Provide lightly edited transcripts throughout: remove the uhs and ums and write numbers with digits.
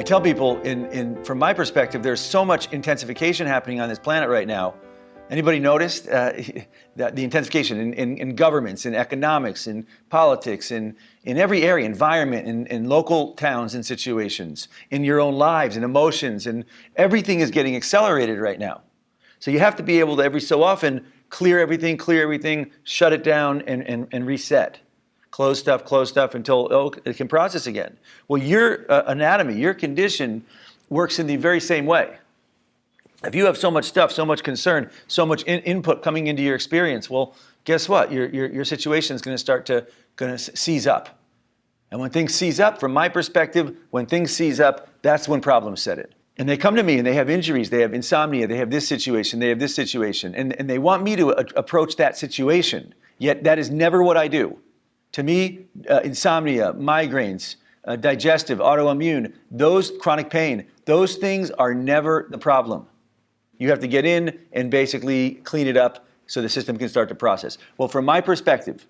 tell people, from my perspective, there's so much intensification happening on this planet right now. Anybody noticed the intensification in governments, in economics, in politics, in every area, environment, in local towns and situations, in your own lives and emotions, and everything is getting accelerated right now. So you have to be able to every so often clear everything, shut it down and reset. Close stuff until it can process again. Well, your anatomy, your condition works in the very same way. If you have so much stuff, so much concern, so much input coming into your experience, well, guess what? Your situation is going to start to seize up. And when things seize up, from my perspective, when things seize up, that's when problems set in. And they come to me and they have injuries, they have insomnia, they have this situation, they have this situation, and they want me to approach that situation. Yet that is never what I do. To me, insomnia, migraines, digestive, autoimmune, those chronic pain, those things are never the problem. You have to get in and basically clean it up so the system can start to process. Well, from my perspective,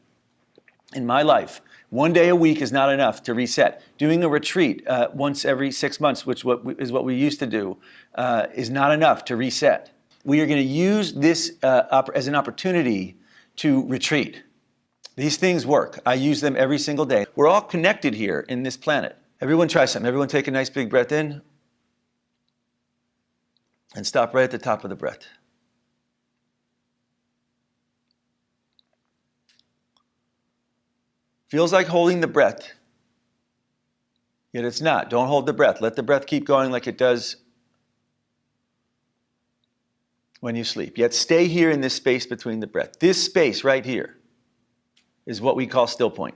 in my life, 1 day a week is not enough to reset. Doing a retreat once every 6 months, which is what we used to do, is not enough to reset. We are going to use this as an opportunity to retreat. These things work. I use them every single day. We're all connected here in this planet. Everyone try something. Everyone take a nice big breath in and stop right at the top of the breath. Feels like holding the breath, yet it's not. Don't hold the breath. Let the breath keep going like it does when you sleep. Yet stay here in this space between the breath. This space right here is what we call Stillpoint.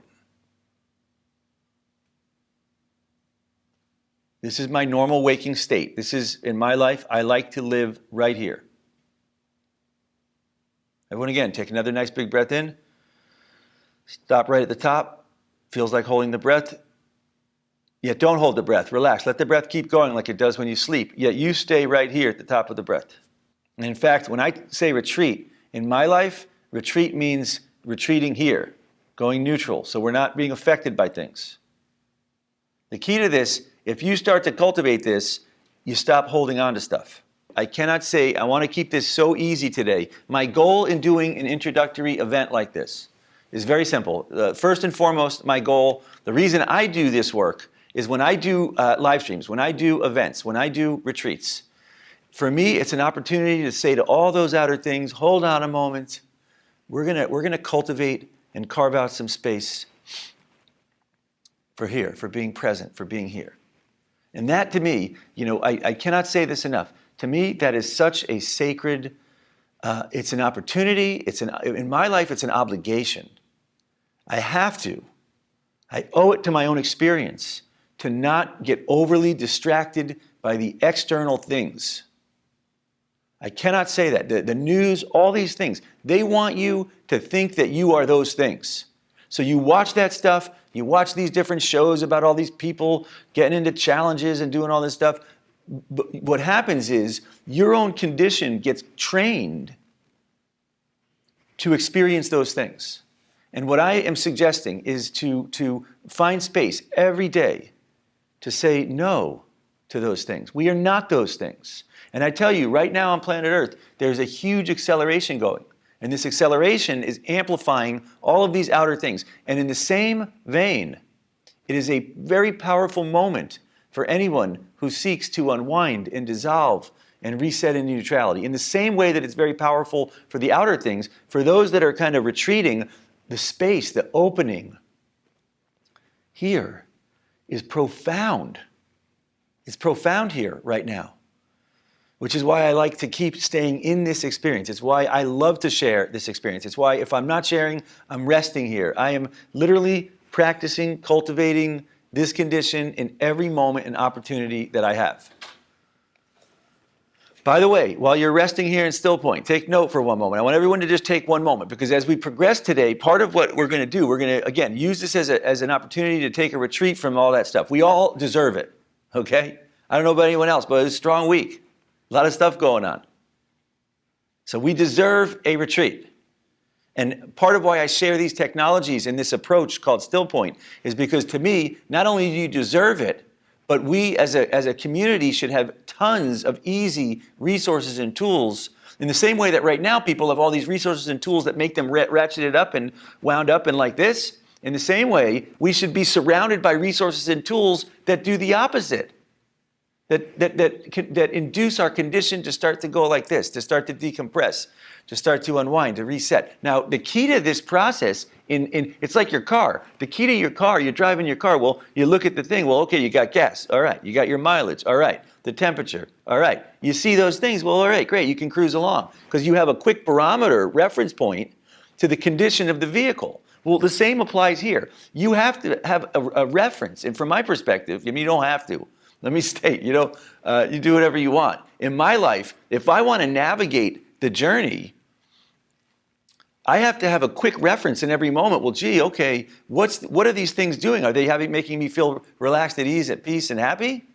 This is my normal waking state. This is, in my life, I like to live right here. Everyone again, take another nice big breath in. Stop right at the top. Feels like holding the breath. Yet don't hold the breath. Relax. Let the breath keep going like it does when you sleep. Yet you stay right here at the top of the breath. And in fact, when I say retreat, in my life, retreat means retreating here, going neutral, so we're not being affected by things. The key to this, if you start to cultivate this, you stop holding on to stuff. I cannot say, I want to keep this so easy today. My goal in doing an introductory event like this is very simple. First and foremost, my goal, the reason I do this work is when I do live streams, when I do events, when I do retreats. For me, it's an opportunity to say to all those outer things, hold on a moment. We're gonna cultivate and carve out some space for here, for being present, for being here. And that to me, I cannot say this enough. To me, that is such a sacred, it's an opportunity, in my life, it's an obligation. I owe it to my own experience to not get overly distracted by the external things. I cannot say that. The news, all these things, they want you to think that you are those things. So you watch that stuff, you watch these different shows about all these people getting into challenges and doing all this stuff. But what happens is your own condition gets trained to experience those things. And what I am suggesting is to find space every day to say no to those things. We are not those things. And I tell you, right now on planet Earth, there's a huge acceleration going. And this acceleration is amplifying all of these outer things. And in the same vein, it is a very powerful moment for anyone who seeks to unwind and dissolve and reset into neutrality. In the same way that it's very powerful for the outer things, for those that are kind of retreating, the space, the opening here is profound. It's profound here right now, which is why I like to keep staying in this experience. It's why I love to share this experience. It's why if I'm not sharing, I'm resting here. I am literally practicing, cultivating this condition in every moment and opportunity that I have. By the way, while you're resting here in Stillpoint, take note for one moment. I want everyone to just take one moment, because as we progress today, part of what we're going to do, we're going to, again, use this as an opportunity to take a retreat from all that stuff. We all deserve it, okay? I don't know about anyone else, but it's a strong week. A lot of stuff going on. So we deserve a retreat. And part of why I share these technologies and this approach called Stillpoint is because to me, not only do you deserve it, But we as a community should have tons of easy resources and tools in the same way that right now people have all these resources and tools that make them ratcheted up and wound up and like this. In the same way, we should be surrounded by resources and tools that do the opposite. That induce our condition to start to go like this, to start to decompress, to start to unwind, to reset. Now, the key to this process, it's like your car. The key to your car, you're driving your car, well, you look at the thing, well, okay, you got gas, all right. You got your mileage, all right. The temperature, all right. You see those things, well, all right, great, you can cruise along. Because you have a quick barometer reference point to the condition of the vehicle. Well, the same applies here. You have to have a reference, and from my perspective, I mean, you don't have to. Let me state, you do whatever you want. In my life, if I want to navigate the journey, I have to have a quick reference in every moment. Well, gee, okay, what are these things doing? Are they making me feel relaxed, at ease, at peace, and happy?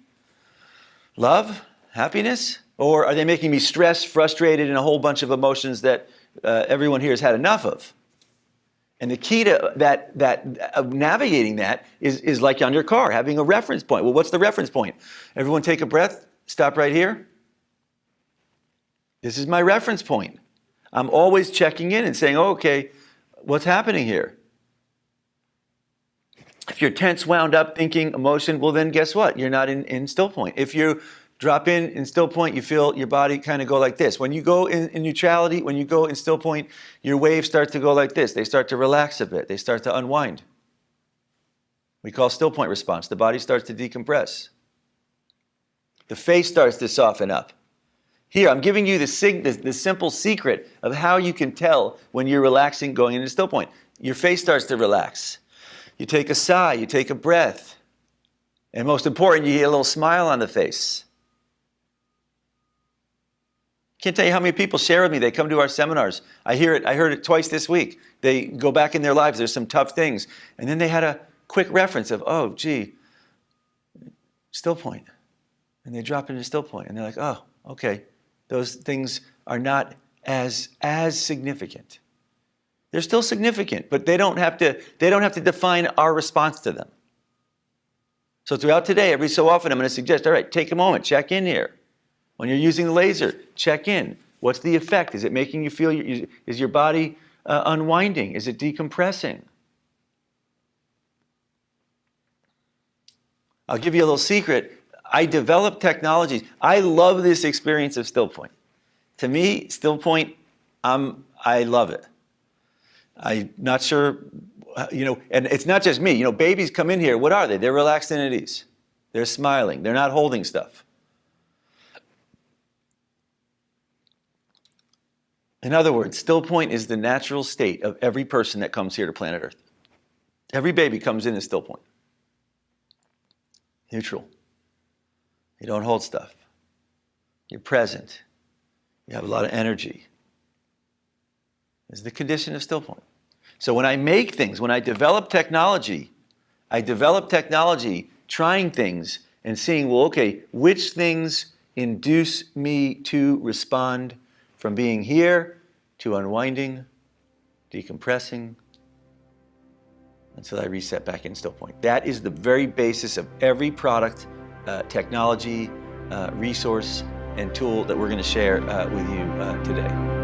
Love, happiness? Or are they making me stressed, frustrated, and a whole bunch of emotions that everyone here has had enough of? And the key to navigating that is like on your car, having a reference point. Well, what's the reference point? Everyone take a breath, stop right here. This is my reference point. I'm always checking in and saying, oh, okay, what's happening here? If you're tense, wound up, thinking, emotion, well then guess what? You're not in still point. If you drop in still point, you feel your body kind of go like this. When you go in neutrality, when you go in still point, your waves start to go like this. They start to relax a bit. They start to unwind. We call still point response. The body starts to decompress. The face starts to soften up. Here, I'm giving you the simple secret of how you can tell when you're relaxing going into still point. Your face starts to relax. You take a sigh, you take a breath. And most important, you get a little smile on the face. Can't tell you how many people share with me. They come to our seminars. I heard it twice this week. They go back in their lives. There's some tough things. And then they had a quick reference of, oh, gee, still point. And they drop into still point. And they're like, oh, okay. Those things are not as significant. They're still significant, but they don't have to define our response to them. So throughout today, every so often, I'm going to suggest, all right, take a moment, check in here. When you're using the laser, check in. What's the effect? Is it making you feel, is your body unwinding? Is it decompressing? I'll give you a little secret. I developed technologies. I love this experience of Stillpoint. To me, Stillpoint, I love it. I'm not sure, and it's not just me. Babies come in here, what are they? They're relaxed and at ease. They're smiling. They're not holding stuff. In other words, still point is the natural state of every person that comes here to planet Earth. Every baby comes in still point. Neutral. You don't hold stuff. You're present. You have a lot of energy. This is the condition of still point. So when I make things, when I develop technology trying things and seeing, well, okay, which things induce me to respond from being here to unwinding, decompressing, until I reset back in still point. That is the very basis of every product, technology, resource, and tool that we're going to share with you today.